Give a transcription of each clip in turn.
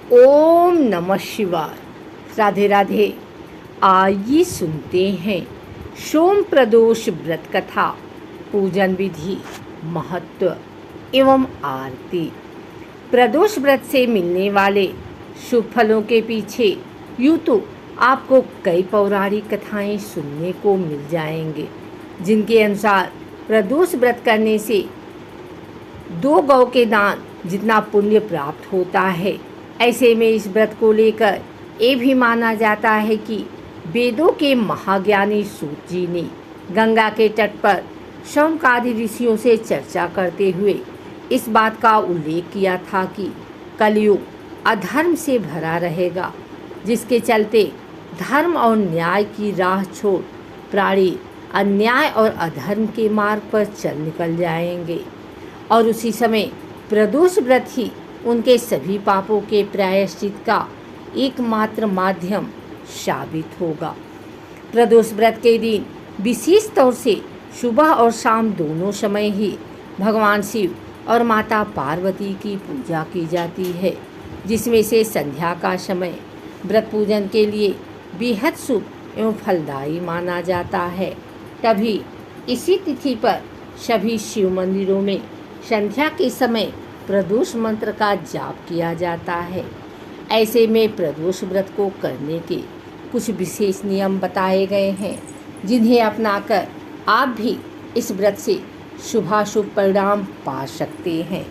ओम नमः शिवाय। राधे राधे। आइए सुनते हैं सोम प्रदोष व्रत कथा, पूजन विधि, महत्व एवं आरती। प्रदोष व्रत से मिलने वाले शुभ फलों के पीछे यूँ तो आपको कई पौराणिक कथाएं सुनने को मिल जाएंगे, जिनके अनुसार प्रदोष व्रत करने से 2 गौ के दान जितना पुण्य प्राप्त होता है। ऐसे में इस व्रत को लेकर ये भी माना जाता है कि वेदों के महाज्ञानी सूत जी ने गंगा के तट पर शौनकादि ऋषियों से चर्चा करते हुए इस बात का उल्लेख किया था कि कलयुग अधर्म से भरा रहेगा, जिसके चलते धर्म और न्याय की राह छोड़ प्राणी अन्याय और अधर्म के मार्ग पर चल निकल जाएंगे और उसी समय प्रदोष व्रत ही उनके सभी पापों के प्रायश्चित का एकमात्र माध्यम साबित होगा। प्रदोष व्रत के दिन विशेष तौर से सुबह और शाम दोनों समय ही भगवान शिव और माता पार्वती की पूजा की जाती है, जिसमें से संध्या का समय व्रत पूजन के लिए बेहद शुभ एवं फलदायी माना जाता है। तभी इसी तिथि पर सभी शिव मंदिरों में संध्या के समय प्रदोष मंत्र का जाप किया जाता है। ऐसे में प्रदोष व्रत को करने के कुछ विशेष नियम बताए गए हैं, जिन्हें अपनाकर आप भी इस व्रत से शुभाशुभ परिणाम पा सकते हैं।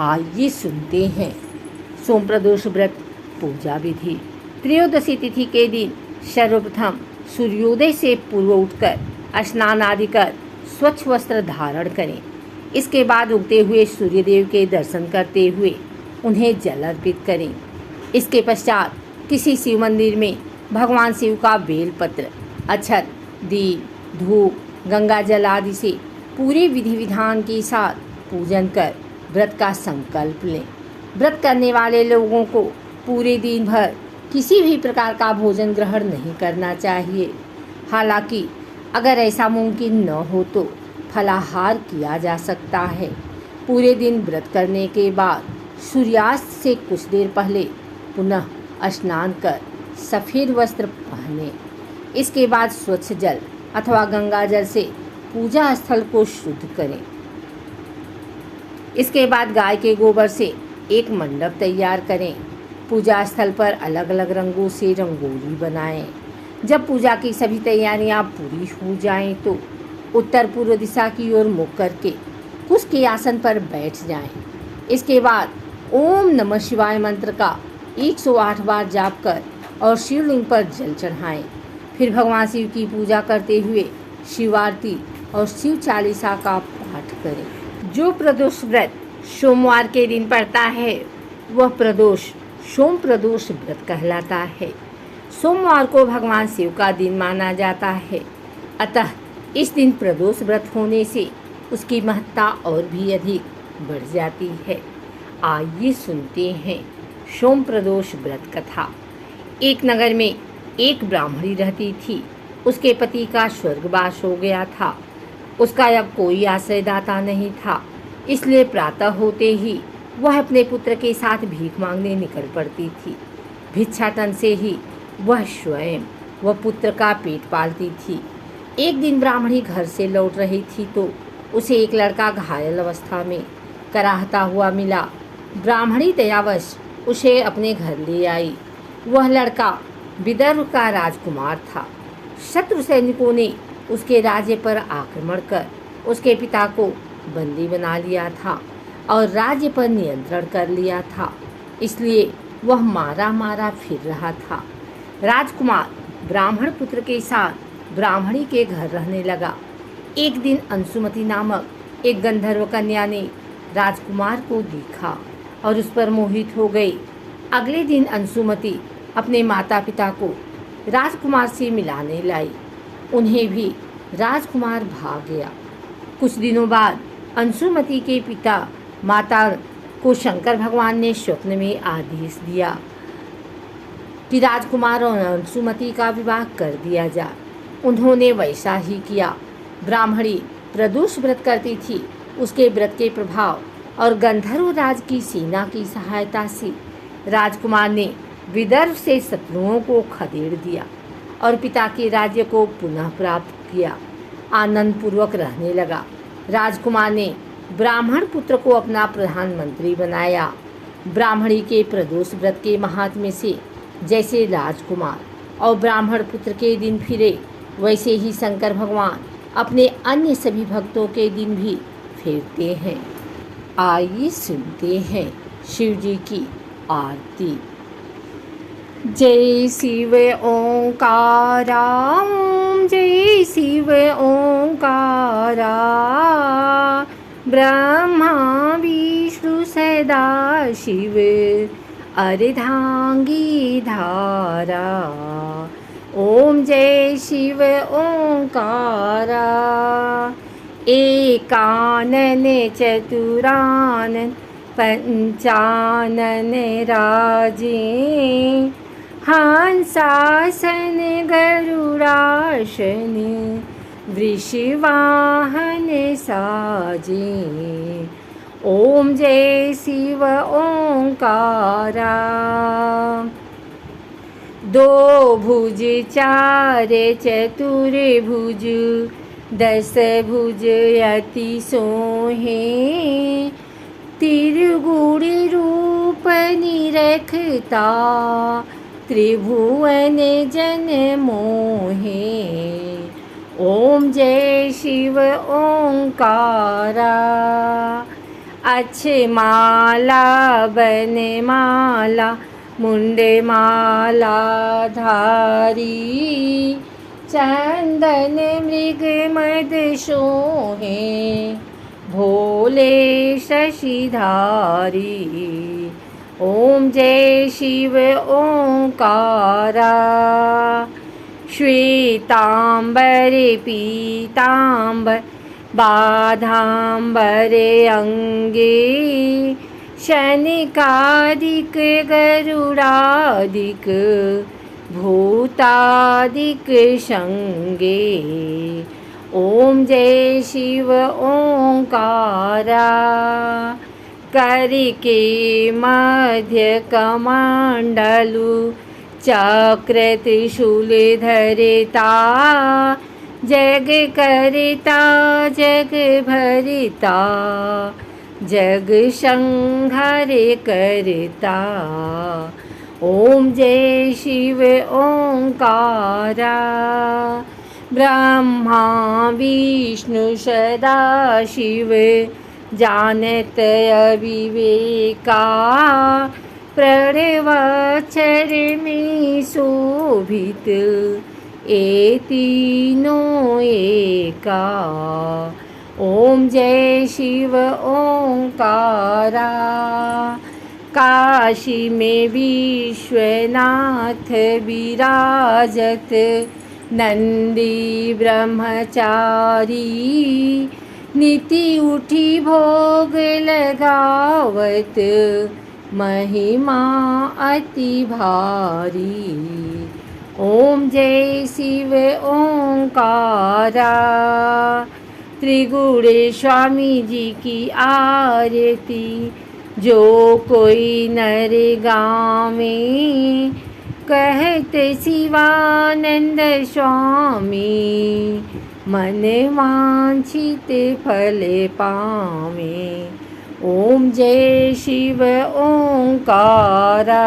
आइए सुनते हैं सोम प्रदोष व्रत पूजा विधि। त्रयोदशी तिथि के दिन सर्वप्रथम सूर्योदय से पूर्व उठकर स्नान आदि कर स्वच्छ वस्त्र धारण करें। इसके बाद उगते हुए सूर्यदेव के दर्शन करते हुए उन्हें जल अर्पित करें। इसके पश्चात किसी शिव मंदिर में भगवान शिव का बेलपत्र, अक्षत, दीप, धूप, गंगा जल आदि से पूरे विधि विधान के साथ पूजन कर व्रत का संकल्प लें। व्रत करने वाले लोगों को पूरे दिन भर किसी भी प्रकार का भोजन ग्रहण नहीं करना चाहिए। हालांकि अगर ऐसा मुमकिन न हो तो फलाहार किया जा सकता है। पूरे दिन व्रत करने के बाद सूर्यास्त से कुछ देर पहले पुनः स्नान कर सफ़ेद वस्त्र पहने। इसके बाद स्वच्छ जल अथवा गंगा जल से पूजा स्थल को शुद्ध करें। इसके बाद गाय के गोबर से एक मंडप तैयार करें। पूजा स्थल पर अलग अलग रंगों से रंगोली बनाएं। जब पूजा की सभी तैयारियां पूरी हो जाएं तो उत्तर पूर्व दिशा की ओर मुख करके कुश के आसन पर बैठ जाएं। इसके बाद ओम नमः शिवाय मंत्र का 108 बार जाप कर और शिवलिंग पर जल चढ़ाएं। फिर भगवान शिव की पूजा करते हुए शिव आरती और शिव चालीसा का पाठ करें। जो प्रदोष व्रत सोमवार के दिन पड़ता है वह प्रदोष सोम प्रदोष व्रत कहलाता है। सोमवार को भगवान शिव का दिन माना जाता है, अतः इस दिन प्रदोष व्रत होने से उसकी महत्ता और भी अधिक बढ़ जाती है। आइए सुनते हैं सोम प्रदोष व्रत कथा। एक नगर में एक ब्राह्मणी रहती थी। उसके पति का स्वर्गवास हो गया था। उसका अब कोई आश्रयदाता नहीं था, इसलिए प्रातः होते ही वह अपने पुत्र के साथ भीख मांगने निकल पड़ती थी। भिक्षाटन से ही वह स्वयं व पुत्र का पेट पालती थी। एक दिन ब्राह्मणी घर से लौट रही थी तो उसे एक लड़का घायल अवस्था में कराहता हुआ मिला। ब्राह्मणी दयावश उसे अपने घर ले आई। वह लड़का विदर्भ का राजकुमार था। शत्रु सैनिकों ने उसके राज्य पर आक्रमण कर उसके पिता को बंदी बना लिया था और राज्य पर नियंत्रण कर लिया था, इसलिए वह मारा मारा फिर रहा था। राजकुमार ब्राह्मण पुत्र के साथ ब्राह्मणी के घर रहने लगा। एक दिन अंशुमति नामक एक गंधर्व कन्या ने राजकुमार को देखा और उस पर मोहित हो गई। अगले दिन अंशुमति अपने माता पिता को राजकुमार से मिलाने लाई। उन्हें भी राजकुमार भाग गया। कुछ दिनों बाद अंशुमति के पिता माता को शंकर भगवान ने स्वप्न में आदेश दिया कि राजकुमार और अंशुमति का विवाह कर दिया जाए। उन्होंने वैसा ही किया। ब्राह्मणी प्रदोष व्रत करती थी। उसके व्रत के प्रभाव और गंधर्व राज की सेना की सहायता से राजकुमार ने विदर्भ से शत्रुओं को खदेड़ दिया और पिता के राज्य को पुनः प्राप्त किया। आनंद पूर्वक रहने लगा। राजकुमार ने ब्राह्मण पुत्र को अपना प्रधानमंत्री बनाया। ब्राह्मणी के प्रदोष व्रत के महात्म्य से जैसे राजकुमार और ब्राह्मण पुत्र के दिन फिरे, वैसे ही शंकर भगवान अपने अन्य सभी भक्तों के दिन भी फेरते हैं। आइए सुनते हैं शिव जी की आरती। जय शिव ओंकारा, ओम जय शिव ओंकारा, ब्रह्मा विष्णु सदा शिव अर्धांगी धारा। ओम जय शिव ओंकारा, एकानन चतुरानन पंचानन राजे, हंसासन गरुडासन वृषवाहन साजे। ओम जय शिव ओंकारा, दो भुज चार चतुर्भुज, दस भुज अति सोहे, त्रिगुण रूप निरखता, त्रिभुवन जन मोहे। ओम जय शिव ओंकारा, अक्षमाला बनमाला मुंडमाला धारी, चंदन मृग मद सोहे, भोले शशिधारी। ओम जय शिव ओंकारा, श्वेतांबर पीतांबर बाधांबर अंगे, शनिकादिक गरुडादिक भूतादिक संगे। ओम जय शिव ओंकारा, करके मध्य कमंडलु, चक्र त्रिशूल धरता, जग करता जग भरता, जग संहार करता। ओम जय शिव ओंकारा, ब्रह्मा विष्णु सदा शिव जानत अविवेका, प्रणवाक्षर में शोभित ए तीनों एका। ओम जय शिव ओंकारा, काशी में विश्वनाथ विराजत, नंदी ब्रह्मचारी, नीति उठी भोग लगावत, महिमा अति भारी। ओम जय शिव ओंकारा, त्रिगुण स्वामी जी की आरती, जो कोई नर गावे, कहते शिवानंद स्वामी, मन वांछित फल पावे। ओम जय शिव ओंकारा।